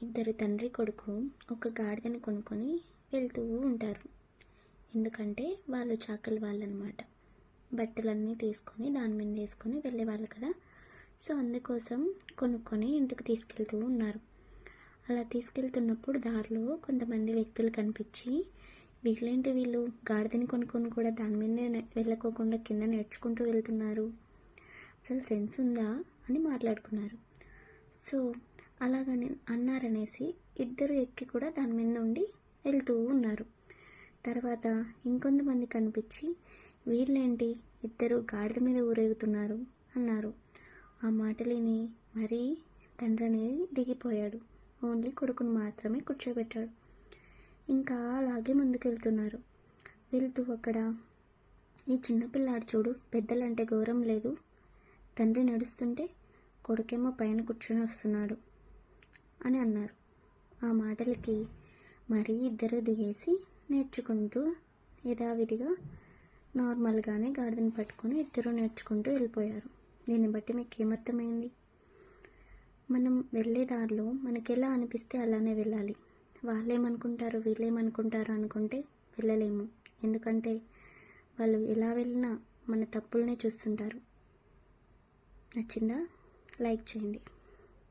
ఇద్దరు తండ్రి కొడుకు ఒక గాడిదని కొనుక్కొని వెళ్తూ ఉంటారు. ఎందుకంటే వాళ్ళు చాకలి వాళ్ళనమాట. బట్టలన్నీ తీసుకొని దాని మీద వేసుకొని వెళ్ళేవాళ్ళు కదా. సో అందుకోసం కొనుక్కొని ఇంటికి తీసుకెళ్తూ ఉన్నారు. అలా తీసుకెళ్తున్నప్పుడు దారిలో కొంతమంది వ్యక్తులు కనిపించి, వీళ్ళు గాడిదని కొనుక్కొని కూడా దాని మీదే వెళ్ళకోకుండా కింద నేర్చుకుంటూ వెళ్తున్నారు, అసలు సెన్స్ ఉందా అని మాట్లాడుకున్నారు. సో అలాగని అన్నారనేసి ఇద్దరు ఎక్కి కూడా దాని మీద నుండి వెళ్తూ ఉన్నారు. తర్వాత ఇంకొంతమంది కనిపించి, వీళ్ళేంటి ఇద్దరు గాడిద మీద ఊరేగుతున్నారు అన్నారు. ఆ మాటలిని మరీ తండ్రి అనేది దిగిపోయాడు. ఓన్లీ కొడుకును మాత్రమే కూర్చోబెట్టాడు. ఇంకా అలాగే ముందుకెళ్తున్నారు. వెళ్తూ అక్కడ ఈ చిన్నపిల్లాడు చూడు, పెద్దలంటే గౌరవం లేదు, తండ్రి నడుస్తుంటే కొడుకేమో పైన కూర్చొని వస్తున్నాడు అని అన్నారు. ఆ మాటలకి మరీ ఇద్దరు దిగేసి నేర్చుకుంటూ యథావిధిగా నార్మల్గానే గాడిదని పట్టుకొని ఇద్దరు నేర్చుకుంటూ వెళ్ళిపోయారు. దీన్ని బట్టి మీకు ఏమర్థమైంది? మనం వెళ్ళే దారిలో మనకి ఎలా అనిపిస్తే అలానే వెళ్ళాలి. వాళ్ళేమనుకుంటారు వీళ్ళేమనుకుంటారు అనుకుంటే వెళ్ళలేము. ఎందుకంటే వాళ్ళు ఎలా వెళ్ళినా మన తప్పులనే చూస్తుంటారు. నచ్చిందా? లైక్ చేయండి.